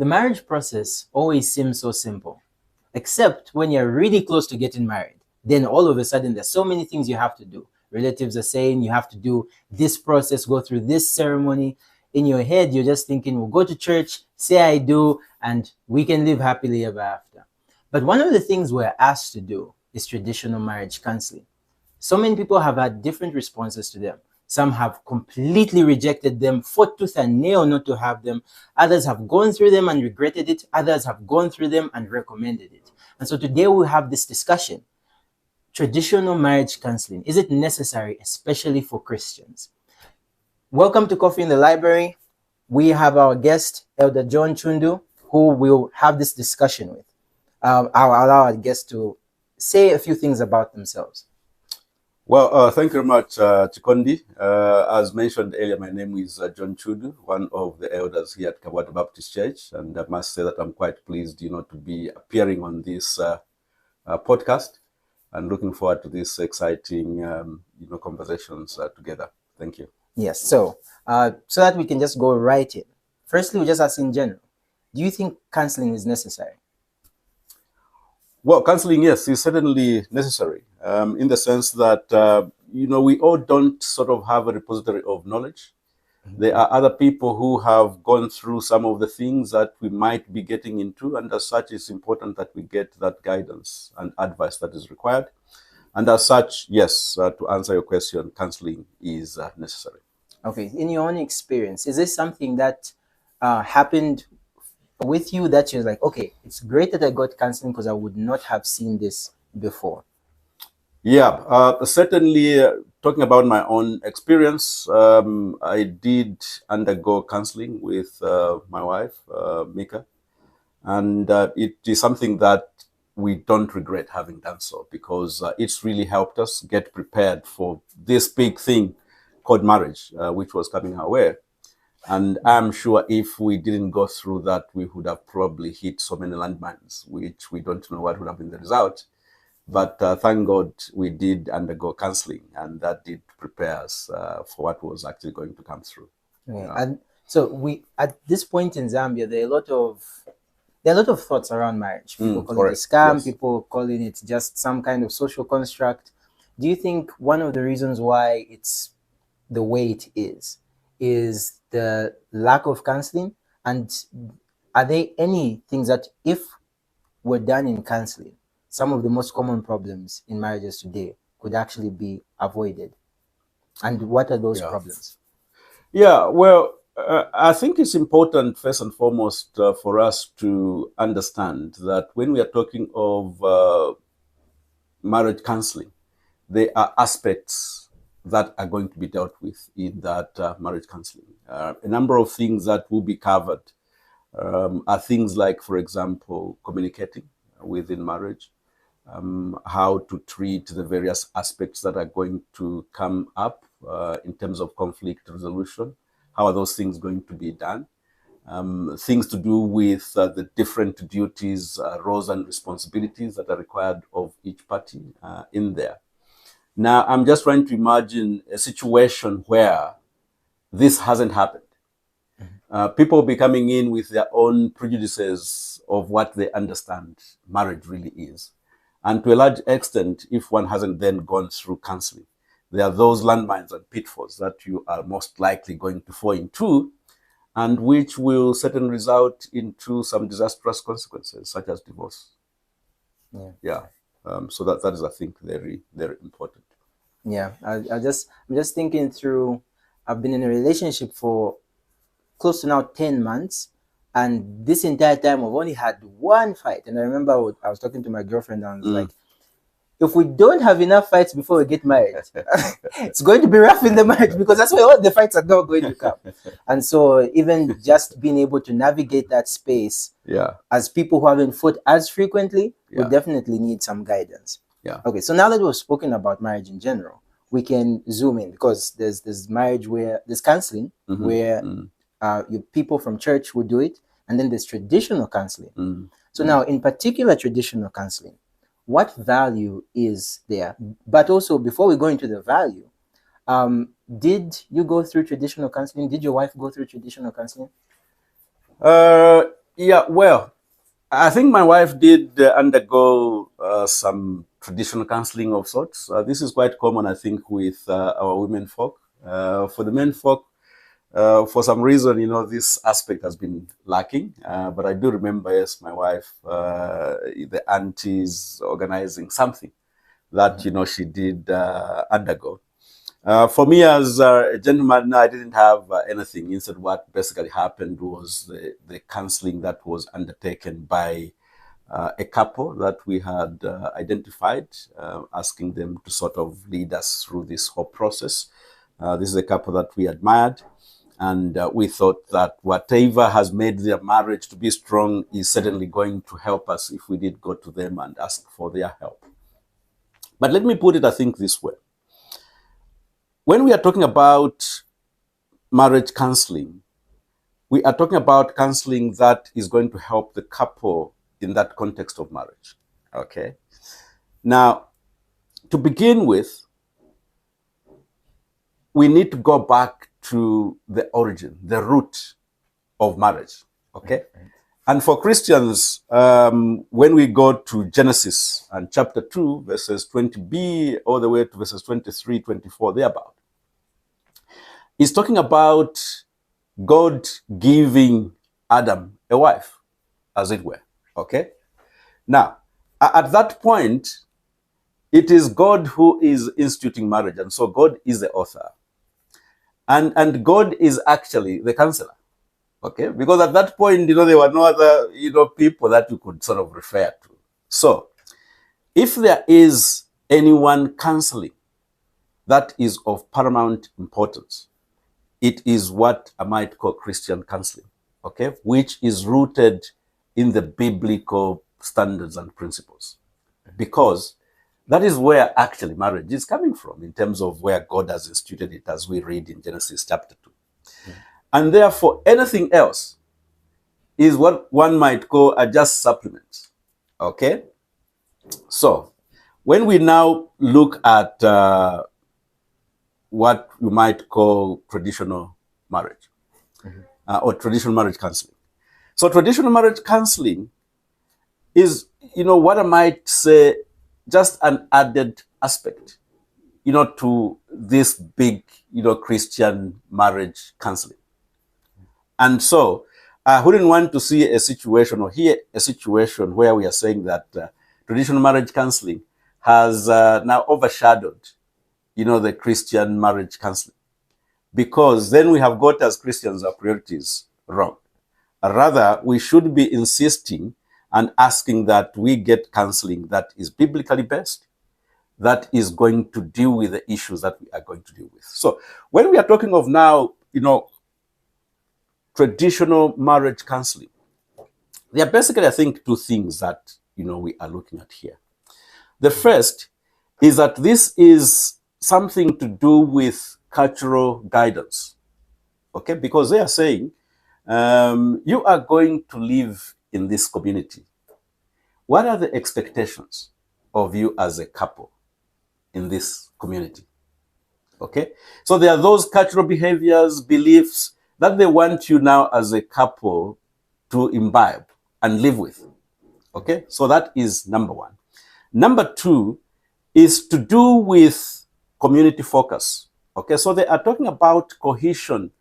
The marriage process always seems so simple, except when you're really close to getting married. Then all of a sudden, there's so many things you have to do. Relatives are saying you have to do this process, go through this ceremony. In your head, you're just thinking, we'll go to church, say I do, and we can live happily ever after. But one of the things we're asked to do is traditional marriage counseling. So many people have had different responses to them. Some have completely rejected them, fought tooth and nail not to have them. Others have gone through them and regretted it. Others have gone through them and recommended it. And so today we have this discussion. Traditional marriage counseling, is it necessary, especially for Christians? Welcome to Coffee in the Library. We have our guest, Elder John Chundu, who we'll have this discussion with. I'll allow our guest to say a few things about themselves. Well, thank you very much, Chikondi. As mentioned earlier, my name is John Chundu, one of the elders here at Kabwata Baptist Church, and I must say that I'm quite pleased, to be appearing on this podcast, and looking forward to these exciting, conversations together. Thank you. Yes. So that we can just go right in. Firstly, we just ask in general: do you think counseling is necessary? Well, counseling, yes, is certainly necessary, in the sense that, we all don't sort of have a repository of knowledge. Mm-hmm. There are other people who have gone through some of the things that we might be getting into, and as such, it's important that we get that guidance and advice that is required. And as such, yes, to answer your question, counseling is necessary. Okay. In your own experience, is this something that happened with you that you're like, okay, it's great that I got counseling because I would not have seen this before? Yeah, certainly talking about my own experience, I did undergo counseling with my wife, Mika, and it is something that we don't regret having done so, because it's really helped us get prepared for this big thing called marriage, which was coming our way. And I'm sure if we didn't go through that, we would have probably hit so many landmines, which we don't know what would have been the result. But thank God we did undergo counseling, and that did prepare us for what was actually going to come through. Yeah. And so we, at this point in Zambia, there are a lot of thoughts around marriage. People call it a scam. Yes. People calling it just some kind of social construct. Do you think one of the reasons why it's the way it is the lack of counseling? And are there any things that, if were done in counseling, some of the most common problems in marriages today could actually be avoided? And what are those problems? Yeah, well, I think it's important, first and foremost, for us to understand that when we are talking of marriage counseling, there are aspects that are going to be dealt with in that marriage counseling. A number of things that will be covered are things like, for example, communicating within marriage, how to treat the various aspects that are going to come up in terms of conflict resolution. How are those things going to be done? Things to do with the different duties, roles and responsibilities that are required of each party in there. Now, I'm just trying to imagine a situation where this hasn't happened. People will be coming in with their own prejudices of what they understand marriage really is. And to a large extent, if one hasn't then gone through counseling, there are those landmines and pitfalls that you are most likely going to fall into, and which will certainly result into some disastrous consequences, such as divorce. Yeah. So that is, I think, very, very important. Yeah, I'm just thinking through. I've been in a relationship for close to now 10 months, and this entire time I've only had one fight. And I remember I was talking to my girlfriend, and I was like, if we don't have enough fights before we get married, it's going to be rough in the marriage, because that's where all the fights are not going to come. And so even just being able to navigate that space, as people who haven't fought as frequently, we definitely need some guidance. Okay, so now that we've spoken about marriage in general, we can zoom in, because there's marriage where there's counseling, where people from church will do it, and then there's traditional counseling. So now, in particular, traditional counseling, what value is there? But also, before we go into the value, did you go through traditional counseling? Did your wife go through traditional counseling? Yeah, well, I think my wife did undergo some traditional counseling of sorts. This is quite common, I think, with our women folk. For the men folk, for some reason, this aspect has been lacking. But I do remember, yes, my wife, the aunties organizing something that, she did undergo. For me, as a gentleman, no, I didn't have anything. Instead, what basically happened was the counseling that was undertaken by a couple that we had identified, asking them to sort of lead us through this whole process. This is a couple that we admired. And we thought that whatever has made their marriage to be strong is certainly going to help us if we did go to them and ask for their help. But let me put it, I think, this way. When we are talking about marriage counseling, we are talking about counseling that is going to help the couple in that context of marriage. Okay. Now, to begin with, we need to go back to the origin, the root of marriage. Okay. And for Christians, when we go to Genesis and chapter 2, verses 20b, all the way to verses 23, 24, thereabout, it's talking about God giving Adam a wife, as it were. Okay? Now, at that point, it is God who is instituting marriage, and so God is the author. And God is actually the counselor. Okay? Because at that point, there were no other, people that you could sort of refer to. So, if there is anyone counseling that is of paramount importance, it is what I might call Christian counseling, okay, which is rooted in the biblical standards and principles. Because that is where actually marriage is coming from in terms of where God has instituted it, as we read in Genesis chapter 2. And therefore, anything else is what one might call a just supplement. Okay? So, when we now look at what you might call traditional marriage or traditional marriage counseling. So, traditional marriage counseling is, what I might say, just an added aspect, to this big, Christian marriage counseling. And so I wouldn't want to see a situation or hear a situation where we are saying that traditional marriage counseling has now overshadowed, the Christian marriage counseling. Because then we have got, as Christians, our priorities wrong. Rather, we should be insisting and asking that we get counseling that is biblically based, that is going to deal with the issues that we are going to deal with. So when we are talking of now, traditional marriage counseling, there are basically, I think, two things that, we are looking at here. The first is that this is something to do with cultural guidance, okay? Because they are saying, you are going to live in this community. What are the expectations of you as a couple in this community? Okay? So there are those cultural behaviors, beliefs that they want you now as a couple to imbibe and live with. Okay? So that is number one. Number two is to do with community focus. Okay? So they are talking about cohesion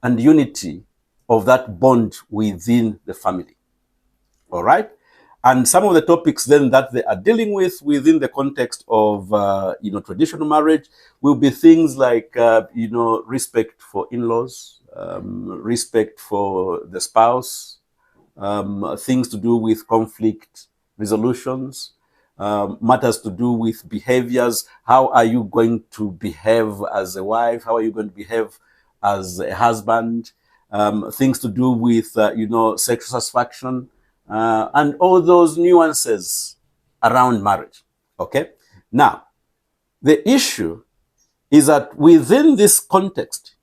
and unity of that bond within the family. All right? And some of the topics then that they are dealing with within the context of, traditional marriage will be things like, respect for in-laws, respect for the spouse, things to do with conflict resolutions, matters to do with behaviors. How are you going to behave as a wife? How are you going to behave as a husband? Things to do with, sexual satisfaction, and all those nuances around marriage. Okay? Now, the issue is that within this context,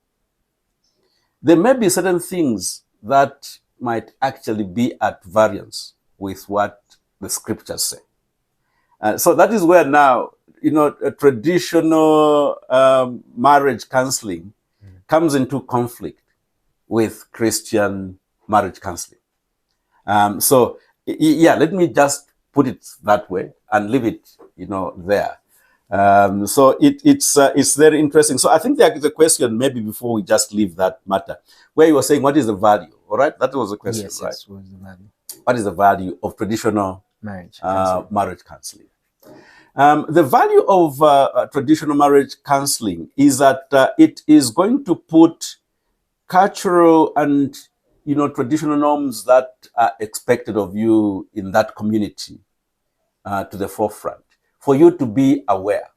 there may be certain things that might actually be at variance with what the scriptures say. So that is where now, a traditional marriage counseling comes into conflict with Christian marriage counseling. So yeah, let me just put it that way and leave it, there. So it's very interesting. So I think there is a question maybe before we just leave that matter, where you were saying what is the value? All right, that was the question, Yes, right? yes. What is the value? What is the value of traditional Marriage counseling. marriage counseling? The value of traditional marriage counseling is that it is going to put cultural and traditional norms that are expected of you in that community to the forefront for you to be aware.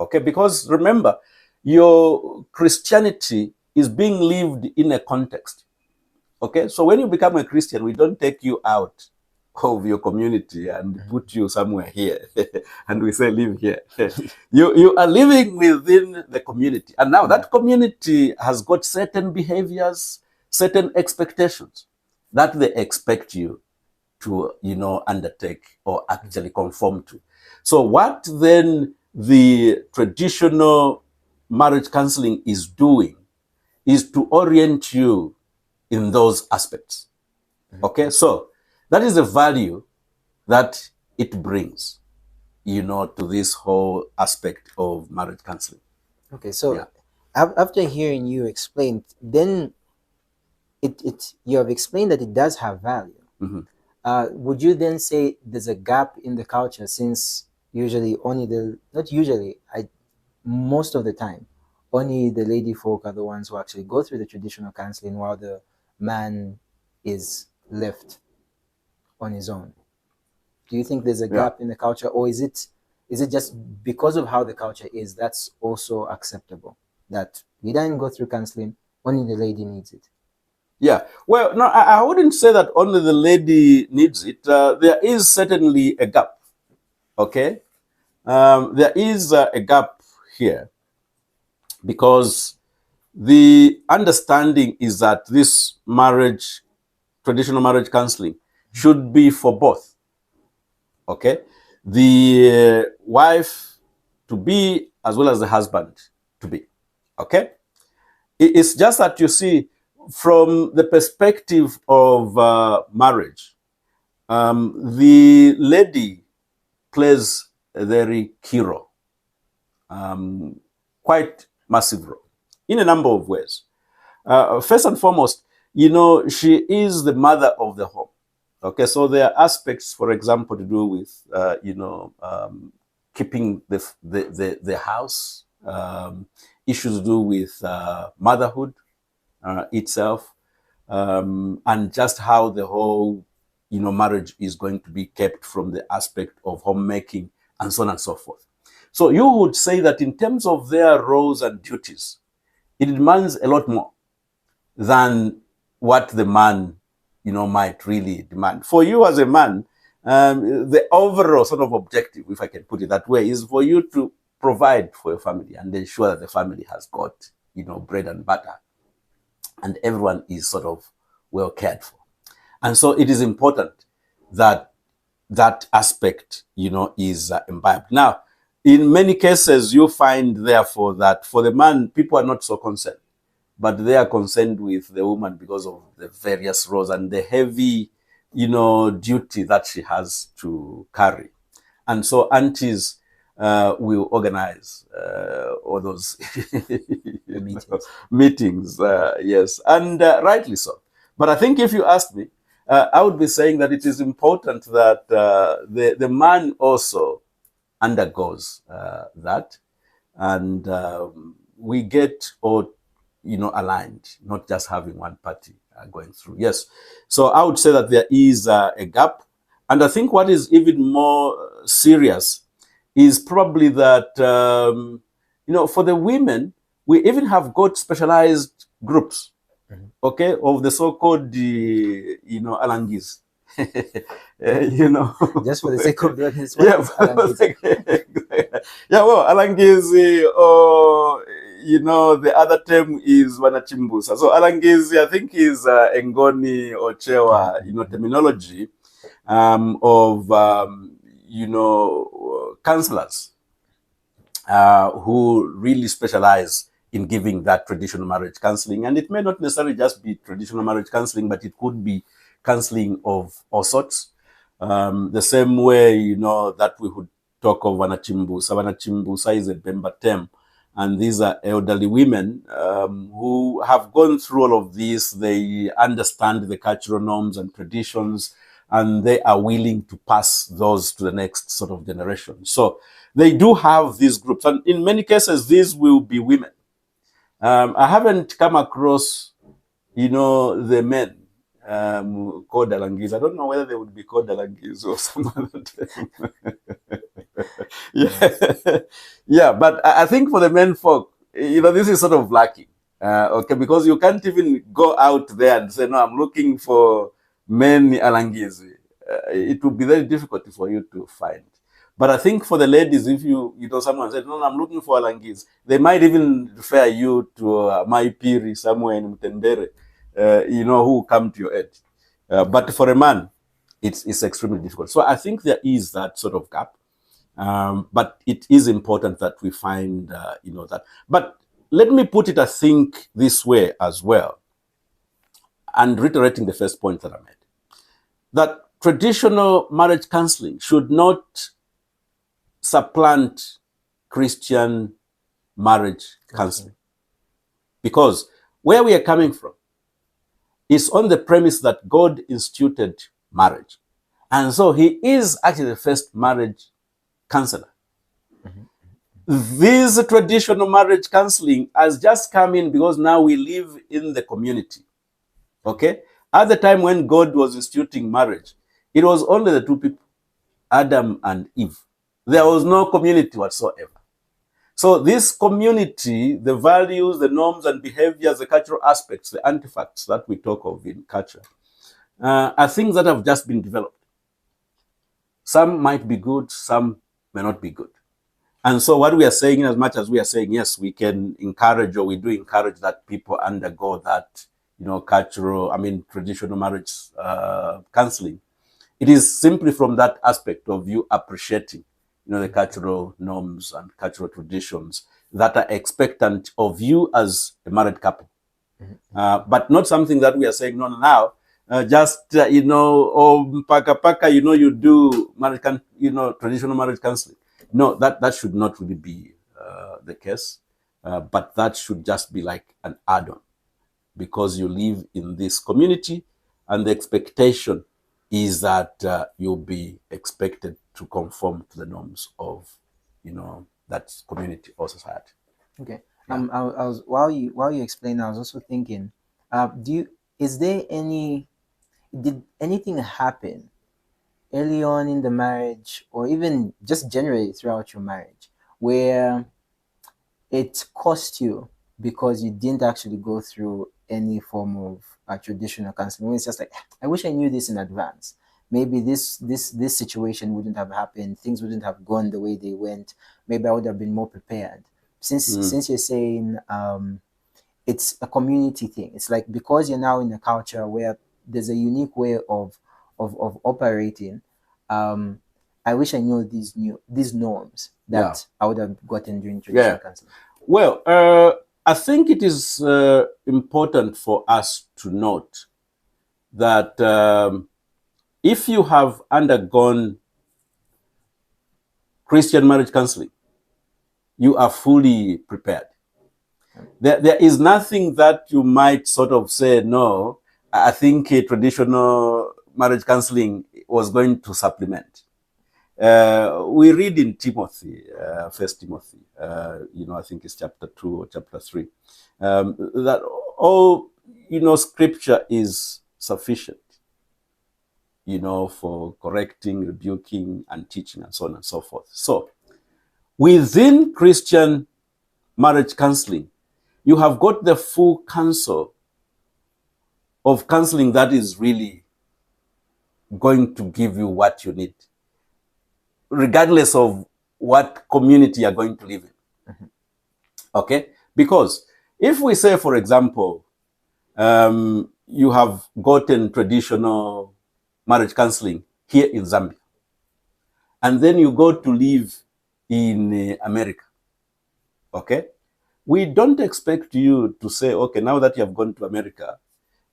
Okay, because remember, your Christianity is being lived in a context. Okay, so when you become a Christian, we don't take you out of your community and put you somewhere here and we say live here. You are living within the community, and now that community has got certain behaviors, certain expectations that they expect you to undertake or actually conform to. So what then the traditional marriage counseling is doing is to orient you in those aspects. Okay, so that is the value that it brings, to this whole aspect of marriage counseling. Okay, so Yeah. after hearing you explain, then you have explained that it does have value. Mhm. Would you then say there's a gap in the culture, since usually not usually, most of the time, only the lady folk are the ones who actually go through the traditional counseling while the man is left on his own? Do you think there's a Yeah. gap in the culture, or is it just because of how the culture is, that's also acceptable, that he doesn't go through counseling, only the lady needs it? Yeah. Well, no, I wouldn't say that only the lady needs it. There is certainly a gap. Okay. There is a gap here because the understanding is that this marriage, traditional marriage counseling, should be for both. Okay. The wife to be as well as the husband to be. Okay. It's just that you see, from the perspective of marriage, the lady plays a very key role, quite massive role, in a number of ways. First and foremost, she is the mother of the home. Okay, so there are aspects, for example, to do with, keeping the house, issues to do with motherhood itself, and just how the whole, marriage is going to be kept from the aspect of homemaking and so on and so forth. So you would say that in terms of their roles and duties, it demands a lot more than what the man, might really demand. For you as a man, the overall sort of objective, if I can put it that way, is for you to provide for your family and ensure that the family has got, bread and butter, and everyone is sort of well cared for. And so it is important that that aspect, is imbibed. Now, in many cases, you find, therefore, that for the man, people are not so concerned, but they are concerned with the woman because of the various roles and the heavy, duty that she has to carry. And so aunties will organize all those meetings, yes, and rightly so. But I think if you ask me, I would be saying that it is important that the man also undergoes that, and we get all, aligned, not just having one party going through. Yes, so I would say that there is a gap, and I think what is even more serious is probably that for the women, we even have got specialized groups, okay, of the so-called alangis. Just for the sake of the audience, Yeah, yeah. Well, alangizi, or the other term is wanachimbusa. So alangizi, I think, is engoni or chewa, terminology of counselors who really specialize in giving that traditional marriage counseling. And it may not necessarily just be traditional marriage counseling, but it could be counseling of all sorts. The same way, that we would talk of Vanachimbusa. Vanachimbusa is a Bemba term. And these are elderly women who have gone through all of this. They understand the cultural norms and traditions, and they are willing to pass those to the next sort of generation. So they do have these groups. And in many cases, these will be women. I haven't come across, the men called Alangis. I don't know whether they would be called Alangis or some other term. Yeah. Yeah, but I think for the men folk, this is sort of lucky. Okay, because you can't even go out there and say, no, I'm looking for men Alangis. It would be very difficult for you to find. But I think for the ladies, if someone said, no, I'm looking for Alangis, they might even refer you to my Piri somewhere in Mtendere, who come to your aid. But for a man, it's extremely difficult. So I think there is that sort of gap. But it is important that we find, that. But let me put it, I think, this way as well, and reiterating the first point that I made, that traditional marriage counseling should not supplant Christian marriage counseling. Because where we are coming from is on the premise that God instituted marriage. And so he is actually the first marriage counselor. This traditional marriage counseling has just come in because now we live in the community. Okay? At the time when God was instituting marriage, it was only the two people, Adam and Eve. There was no community whatsoever. So this community, the values, the norms and behaviors, the cultural aspects, the artifacts that we talk of in culture, are things that have just been developed. Some might be good, some may not be good. And so what we are saying, as much as we are saying, yes, we can encourage, or we do encourage that people undergo that, traditional marriage counseling. It is simply from that aspect of you appreciating, the cultural norms and cultural traditions that are expectant of you as a married couple. But not something that we are saying, no, now, paka, you do marriage, traditional marriage counseling. No, that should not really be the case. But that should just be like an add-on, because you live in this community and the expectation is that you'll be expected to conform to the norms of, that community or society. Okay. Yeah. I was while you explain, I was also thinking, did anything happen early on in the marriage, or even just generally throughout your marriage, where it cost you because you didn't actually go through any form of traditional counseling? It's just like, I wish I knew this in advance. Maybe this situation wouldn't have happened. Things wouldn't have gone the way they went. Maybe I would have been more prepared. Since you're saying it's a community thing, it's like, because you're now in a culture where there's a unique way of operating. I wish I knew these norms that I would have gotten during traditional counseling. Well, I think it is important for us to note that if you have undergone Christian marriage counseling, you are fully prepared. There is nothing that you might sort of say, no, I think a traditional marriage counseling was going to supplement. We read in Timothy, 1 Timothy, I think it's chapter 2 or chapter 3, that all, scripture is sufficient, for correcting, rebuking, and teaching, and so on and so forth. So within Christian marriage counseling, you have got the full counsel of counseling that is really going to give you what you need, regardless of what community you're going to live in. Mm-hmm. Okay? Because if we say, for example, you have gotten traditional marriage counseling here in Zambia, and then you go to live in America, okay? We don't expect you to say, okay, now that you have gone to America,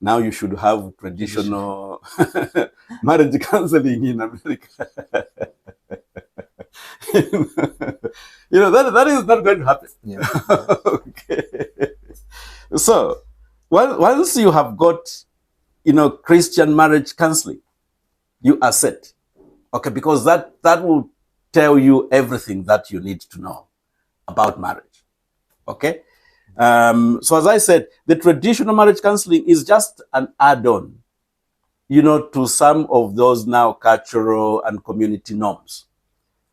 Now you should have traditional marriage counseling in America. That is not going to happen. Yeah. Okay. So once you have got, Christian marriage counseling, you are set. Okay, because that will tell you everything that you need to know about marriage. Okay. So as I said, the traditional marriage counseling is just an add-on, to some of those now cultural and community norms.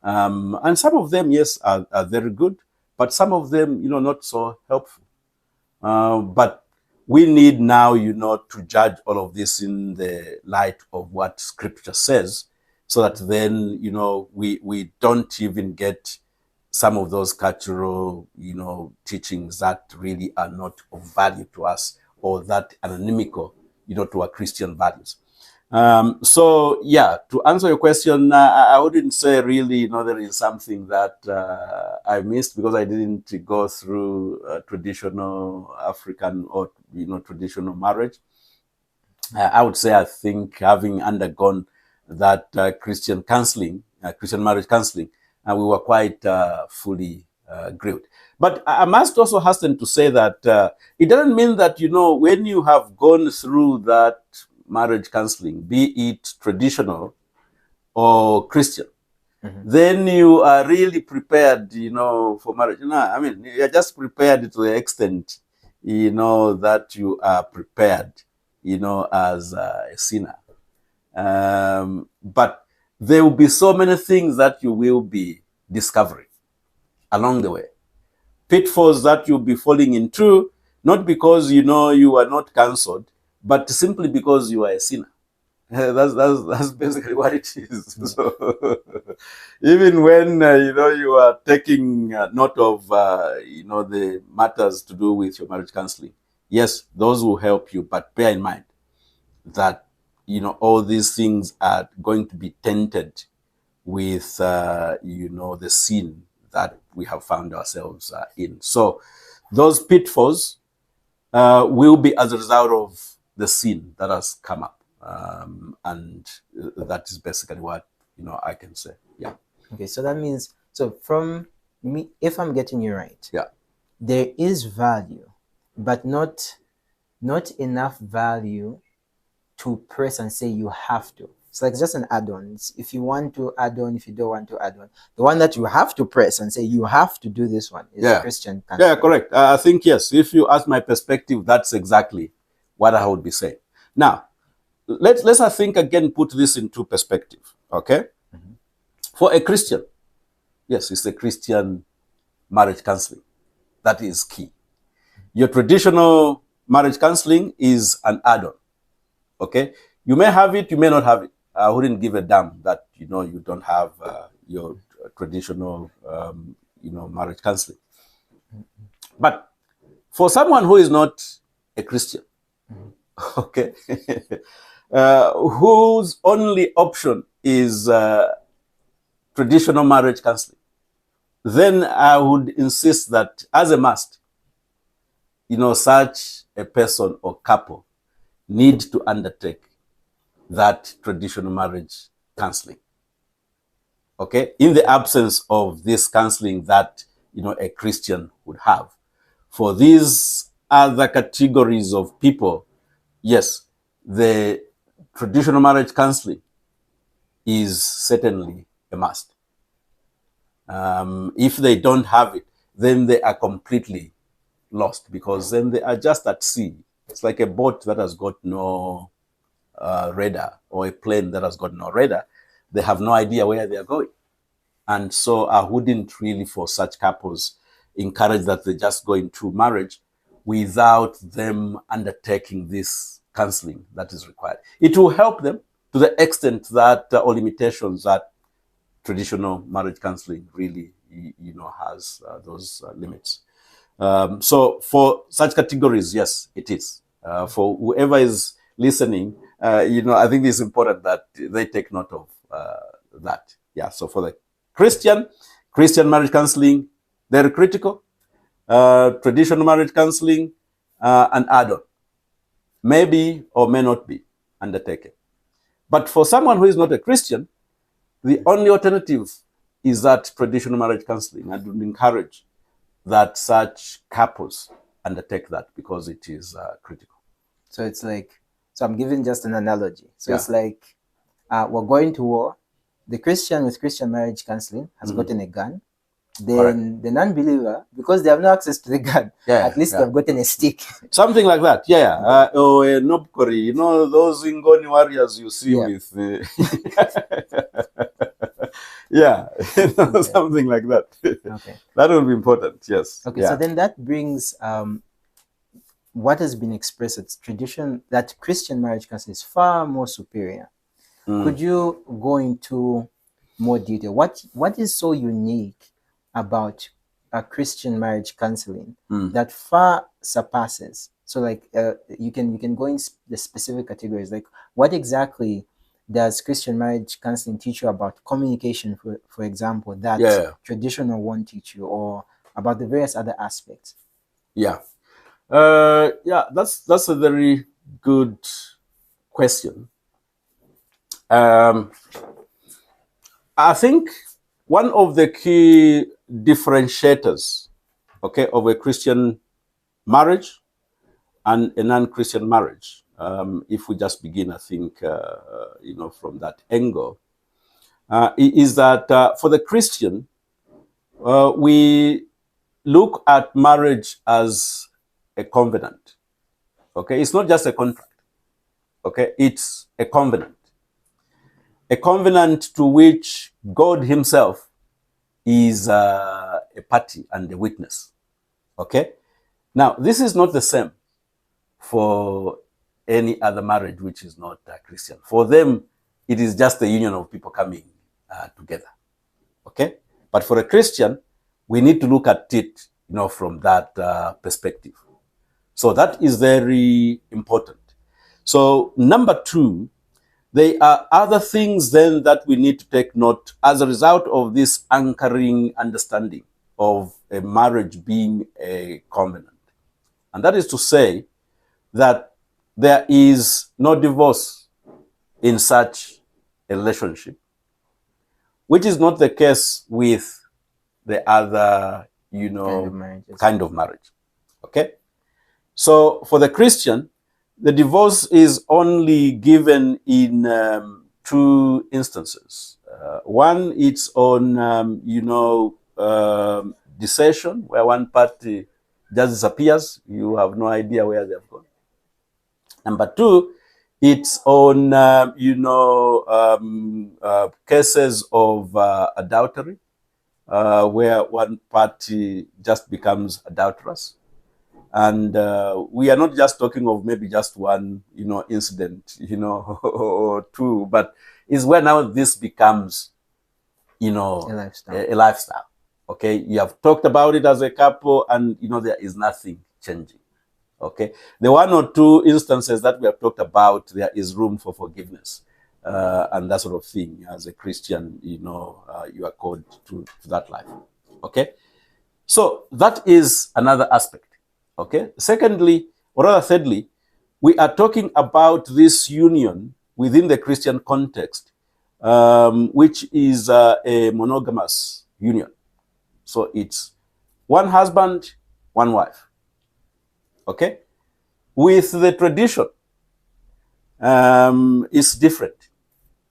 And some of them, yes, are very good, but some of them, not so helpful. But we need now, to judge all of this in the light of what Scripture says, so that then, we don't even get some of those cultural, teachings that really are not of value to us, or that are inimical, to our Christian values. So yeah, to answer your question, I wouldn't say really, there is something that I missed because I didn't go through traditional African or, traditional marriage. I would say I think having undergone that Christian counseling, Christian marriage counseling, we were quite fully grilled. But I must also hasten to say that it doesn't mean that, when you have gone through that marriage counseling, be it traditional or Christian, then you are really prepared, for marriage. I mean, you're just prepared to the extent, that you are prepared, as a sinner. But there will be so many things that you will be discovering along the way. Pitfalls that you'll be falling into, not because, you are not counseled, but simply because you are a sinner. That's basically what it is. So even when you are taking note of the matters to do with your marriage counseling, yes, those will help you, but bear in mind that all these things are going to be tainted with the sin that we have found ourselves in. So those pitfalls will be as a result of the sin that has come up. And that is basically what, I can say. Yeah. Okay, so that means, so from me, if I'm getting you right, Yeah. there is value, but not enough value to press and say you have to. It's like just an add-on. If you want to add on, if you don't want to add on. The one that you have to press and say you have to do this one is Christian counseling. Yeah, correct. I think, yes, if you ask my perspective, that's exactly what I would be saying. Now, let's I think again put this into perspective. Okay? For a Christian, yes, it's the Christian marriage counseling. That is key. Your traditional marriage counseling is an add-on. Okay? You may have it, you may not have it. I wouldn't give a damn that, you don't have your traditional, marriage counseling. But for someone who is not a Christian, okay, whose only option is traditional marriage counseling, then I would insist that as a must, such a person or couple need to undertake that traditional marriage counseling. Okay, in the absence of this counseling that a Christian would have. For these other categories of people, yes, the traditional marriage counseling is certainly a must. If they don't have it, then they are completely lost, because then they are just at sea. It's like a boat that has got no radar, or a plane that has got no radar. They have no idea where they are going. And so I wouldn't really, for such couples, encourage that they just go into marriage without them undertaking this counseling that is required. It will help them to the extent that or limitations that traditional marriage counseling really, has those limits. So for such categories, yes, it is. For whoever is listening, I think it's important that they take note of that. Yeah. So for the Christian marriage counseling, they're critical. Traditional marriage counseling, an add-on. may be or may not be undertaken. But for someone who is not a Christian, the only alternative is that traditional marriage counseling, and would encourage that such couples undertake that because it is critical. So it's like, so I'm giving just an analogy. So Yeah. it's like we're going to war. The Christian with Christian marriage counseling has Mhm. gotten a gun. Then the non-believer, because they have no access to the gun, Yeah, at least yeah. they've gotten a stick. Something like that, yeah. Or a nobkori, you know, those Ingoni warriors you see Yeah. with, yeah, Okay. something like that. Okay. That would be important, yes. Okay. Yeah. So then that brings what has been expressed as tradition, that Christian marriage counseling is far more superior. Could you go into more detail? What is so unique about a Christian marriage counseling that far surpasses? So like you can go in the specific categories. Like what exactly does Christian marriage counseling teach you about communication, for example, that traditional won't teach you, or about the various other aspects? Yeah. Yeah, that's a very good question. I think one of the key differentiators, okay, of a Christian marriage and a non-Christian marriage, if we just begin, I think, from that angle, is that for the Christian, we look at marriage as a covenant. Okay, it's not just a contract. Okay, it's a covenant. A covenant to which God Himself is a party and a witness. Okay, now this is not the same for any other marriage which is not Christian. For them, it is just the union of people coming together. Okay, but for a Christian, we need to look at it, from that perspective. So that is very important. So number two, there are other things then that we need to take note as a result of this anchoring understanding of a marriage being a covenant. And that is to say that there is no divorce in such a relationship, which is not the case with the other, kind of marriage. Okay? So for the Christian, the divorce is only given in two instances. One, it's on, desertion, where one party just disappears. You have no idea where they've gone. Number two, it's on, cases of adultery, where one party just becomes adulterous. And we are not just talking of maybe just one, incident, or two, but is where now this becomes, a lifestyle. Okay, you have talked about it as a couple, and there is nothing changing. Okay, the one or two instances that we have talked about, there is room for forgiveness and that sort of thing. As a Christian, you are called to that life. Okay, so that is another aspect. Okay. Secondly, or rather thirdly, we are talking about this union within the Christian context, which is a monogamous union. So it's one husband, one wife. Okay. With the tradition, it's different.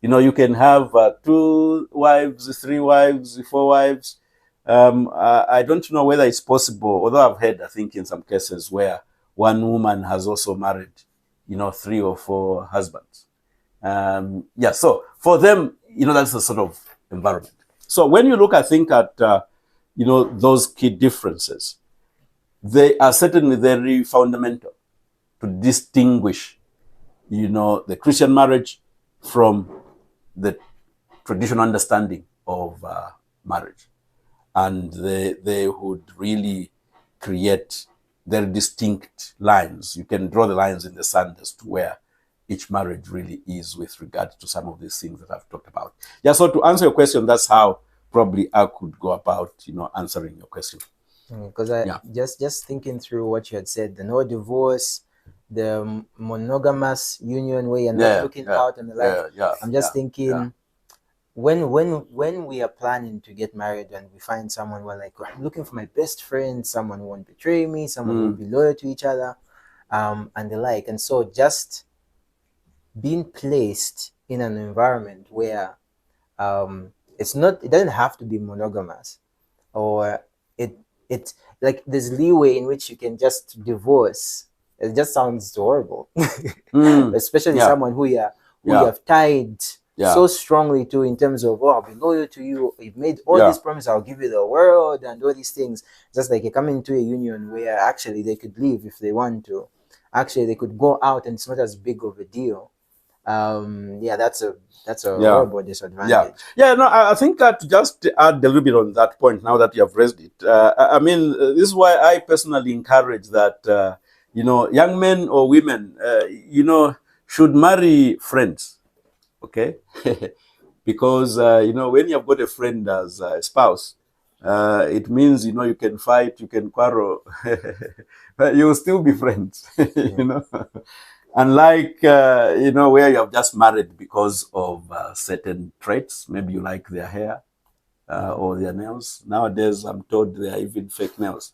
You can have 2 wives, 3 wives, 4 wives. I don't know whether it's possible, although I've heard, I think, in some cases where one woman has also married, 3 or 4 husbands. So for them, that's the sort of environment. So when you look, I think, at, those key differences, they are certainly very fundamental to distinguish, the Christian marriage from the traditional understanding of marriage. And they would really create very distinct lines. You can draw the lines in the sand as to where each marriage really is with regard to some of these things that I've talked about. Yeah, so to answer your question, that's how probably I could go about, answering your question. Because just thinking through what you had said, the no divorce, the monogamous union where you're not looking out and the like. I'm just thinking, when we are planning to get married and we find someone, we're like, I'm looking for my best friend, someone who won't betray me, someone who will be loyal to each other, and the like. And so just being placed in an environment where it doesn't have to be monogamous, or it like there's leeway in which you can just divorce. It just sounds horrible. Especially someone who you have tied so strongly to, in terms of, I'll be loyal to you, you've made all these promises, I'll give you the world and all these things. Just like you come into a union where actually they could leave if they want to. Actually they could go out and it's not as big of a deal. That's a horrible disadvantage. No, I think that just to add a little bit on that point, now that you have raised it, I mean, this is why I personally encourage that young men or women should marry friends, okay? Because when you've got a friend as a spouse, it means you can fight, you can quarrel, but you'll still be friends. Unlike where you have just married because of certain traits, maybe you like their hair or their nails. Nowadays, I'm told they are even fake nails.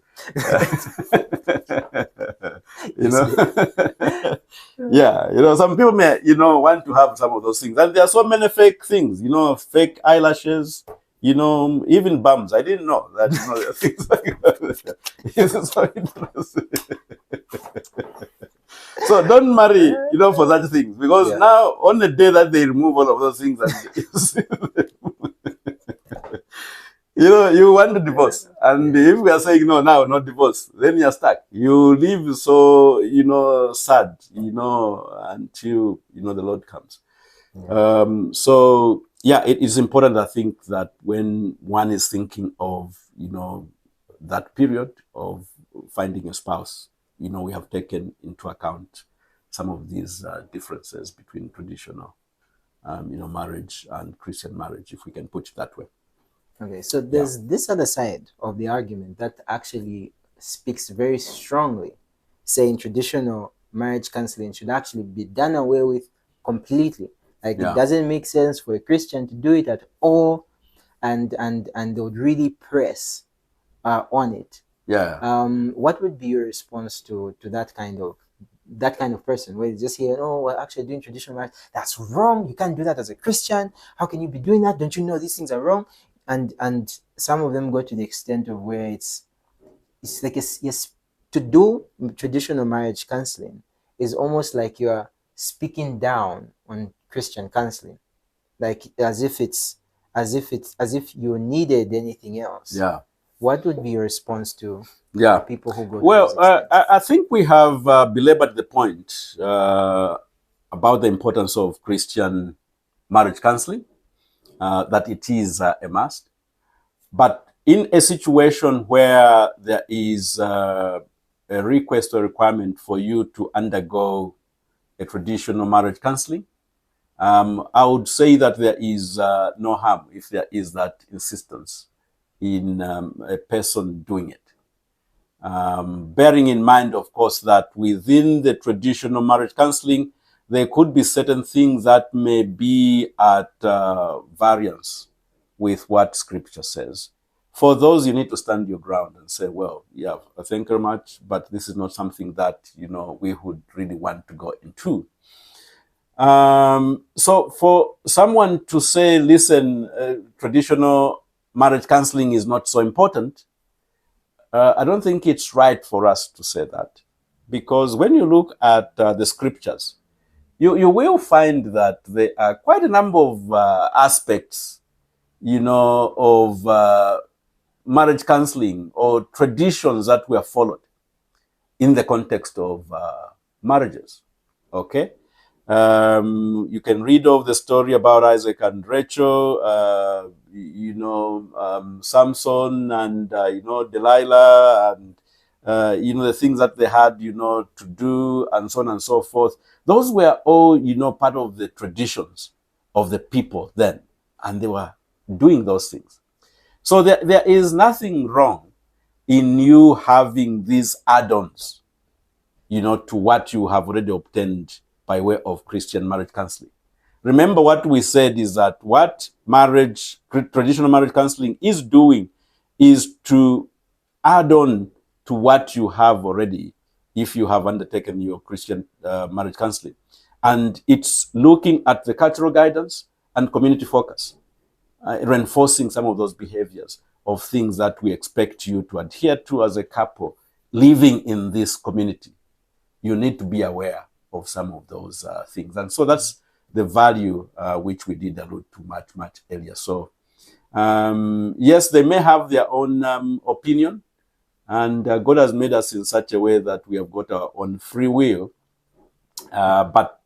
Some people may want to have some of those things, and there are so many fake things. Fake eyelashes. Even bums. I didn't know that. Things like that. It's so interesting. So don't marry, for such things, because now on the day that they remove all of those things, you want to divorce, and if we are saying no, now not divorce, then you're stuck. You live so sad, until the Lord comes. It is important, I think, that when one is thinking of that period of finding a spouse, we have taken into account some of these differences between traditional, marriage and Christian marriage, if we can put it that way. Okay, so there's this other side of the argument that actually speaks very strongly, saying traditional marriage counseling should actually be done away with completely. Like, it doesn't make sense for a Christian to do it at all, and they would really press on it. What would be your response to that kind of person, where you just hear, we're actually doing traditional marriage, that's wrong, you can't do that as a Christian, how can you be doing that, don't you know these things are wrong? And some of them go to the extent of where it's like, yes, to do traditional marriage counseling is almost like you're speaking down on Christian counseling, like as if you needed anything else. What would be your response to people who go to those extents? I think we have belabored the point about the importance of Christian marriage counseling, that it is a must. But in a situation where there is a request or requirement for you to undergo a traditional marriage counseling, I would say that there is no harm if there is that insistence in a person doing it. Bearing in mind, of course, that within the traditional marriage counseling, there could be certain things that may be at variance with what Scripture says. For those, you need to stand your ground and say, well, thank you very much, but this is not something that, we would really want to go into. So for someone to say, listen, traditional marriage counseling is not so important, I don't think it's right for us to say that. Because when you look at the Scriptures, you will find that there are quite a number of aspects, of marriage counseling or traditions that were followed in the context of marriages. Okay? You can read of the story about Isaac and Rachel, Samson and, Delilah, and, the things that they had, to do, and so on and so forth. Those were all, part of the traditions of the people then, and they were doing those things. So there is nothing wrong in you having these add-ons to what you have already obtained by way of Christian marriage counseling. Remember what we said is that what traditional marriage counseling is doing is to add on to what you have already if you have undertaken your Christian marriage counseling. And it's looking at the cultural guidance and community focus, reinforcing some of those behaviors of things that we expect you to adhere to as a couple living in this community. You need to be aware of some of those things. And so that's the value which we did allude to much earlier. So, yes, they may have their own opinion, and God has made us in such a way that we have got our own free will. But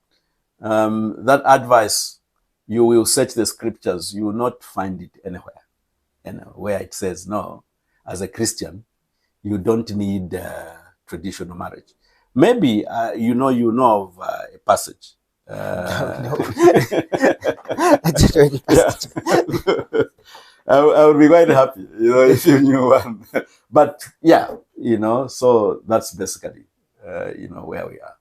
that advice, you will search the scriptures, you will not find it anywhere where it says, no, as a Christian, you don't need traditional marriage. Maybe you know of a passage. No. I just read the passage. I would be quite happy, if you knew one. But yeah, so that's basically, where we are.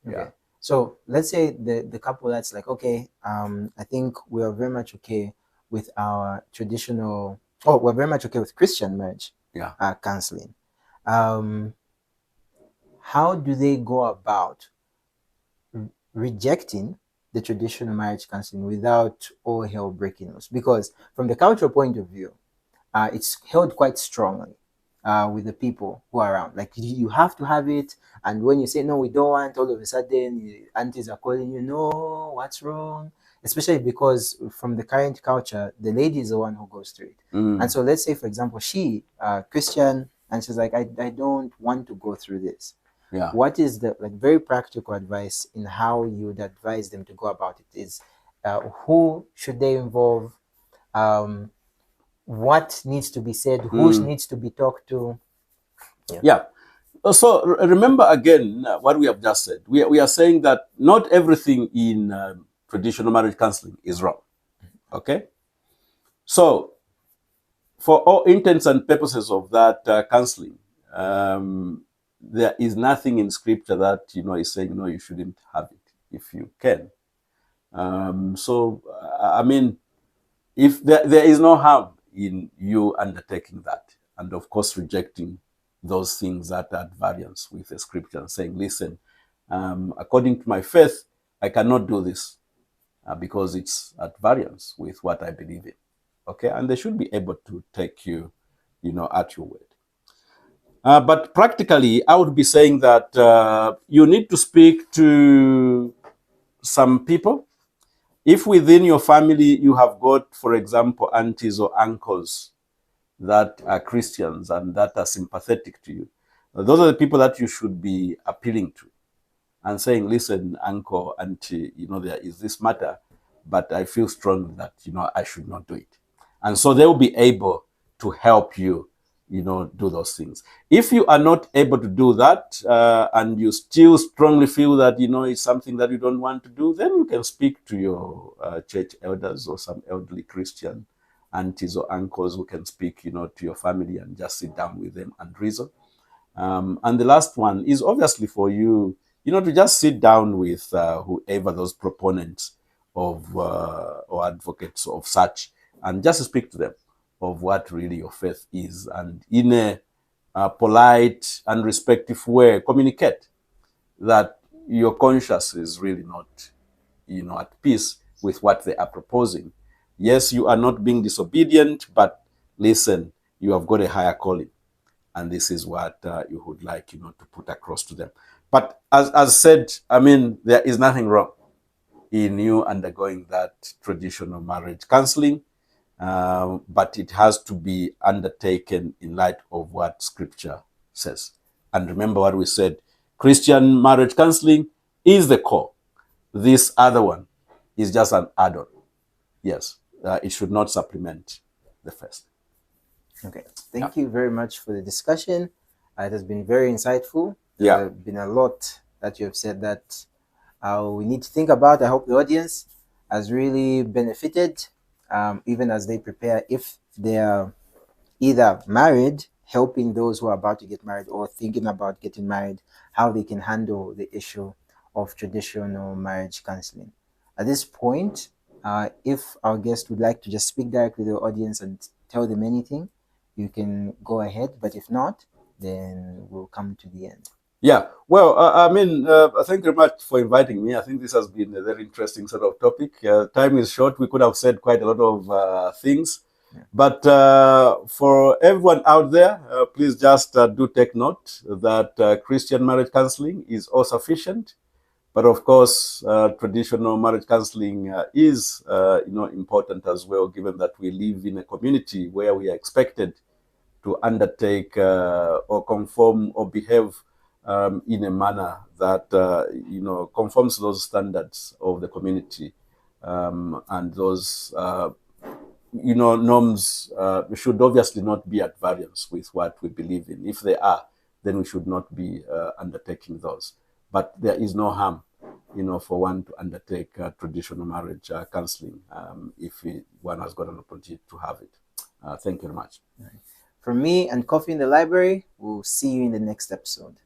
Okay. Yeah. So let's say the couple that's like, okay, I think we are very much okay with our traditional, we're very much okay with Christian marriage counseling. How do they go about rejecting the traditional marriage counseling without all hell breaking loose? Because from the cultural point of view, it's held quite strongly with the people who are around. Like, you have to have it, and when you say no, we don't want, all of a sudden aunties are calling you, no, what's wrong? Especially because from the current culture, the lady is the one who goes through it. And so let's say, for example, she Christian, and she's like, I don't want to go through this. Yeah. What is the very practical advice in how you would advise them to go about it? Is who should they involve? What needs to be said? Who needs to be talked to? Yeah. So remember again what we have just said. We are saying that not everything in traditional marriage counseling is wrong. Okay? So for all intents and purposes of that counseling, there is nothing in scripture that is saying no, you shouldn't have it if you can. So I mean, if there is no harm in you undertaking that, and of course rejecting those things that are at variance with the scripture, and saying, listen, according to my faith, I cannot do this because it's at variance with what I believe in. Okay, and they should be able to take you, at your word. But practically, I would be saying that you need to speak to some people. If within your family you have got, for example, aunties or uncles that are Christians and that are sympathetic to you, those are the people that you should be appealing to and saying, listen, uncle, auntie, there is this matter, but I feel strongly that, I should not do it. And so they will be able to help you, do those things. If you are not able to do that and you still strongly feel that, it's something that you don't want to do, then you can speak to your church elders or some elderly Christian aunties or uncles who can speak, to your family and just sit down with them and reason. And the last one is obviously for you, to just sit down with whoever those proponents of or advocates of such, and just speak to them of what really your faith is, and in a polite and respectful way, communicate that your conscience is really not, at peace with what they are proposing. Yes, you are not being disobedient, but listen, you have got a higher calling, and this is what you would like, to put across to them. But as said, I mean, there is nothing wrong in you undergoing that traditional marriage counseling, but it has to be undertaken in light of what Scripture says. And remember what we said, Christian marriage counseling is the core. This other one is just an add-on. Yes, it should not supplement the first. Okay, thank you very much for the discussion. It has been very insightful. Yeah. There have been a lot that you have said that we need to think about. I hope the audience has really benefited, even as they prepare, if they are either married helping those who are about to get married or thinking about getting married, how they can handle the issue of traditional marriage counseling. At this point, if our guest would like to just speak directly to the audience and tell them anything, you can go ahead. But if not, then we'll come to the end. Yeah, well, thank you very much for inviting me. I think this has been a very interesting sort of topic. Time is short. We could have said quite a lot of things. Yeah. But for everyone out there, please just do take note that Christian marriage counseling is all sufficient. But of course, traditional marriage counseling is important as well, given that we live in a community where we are expected to undertake or conform or behave in a manner that conforms to those standards of the community, and those norms should obviously not be at variance with what we believe in. If they are, then we should not be undertaking those. But there is no harm, for one to undertake traditional marriage counseling if one has got an opportunity to have it. Thank you very much. From me and Coffee in the Library, we'll see you in the next episode.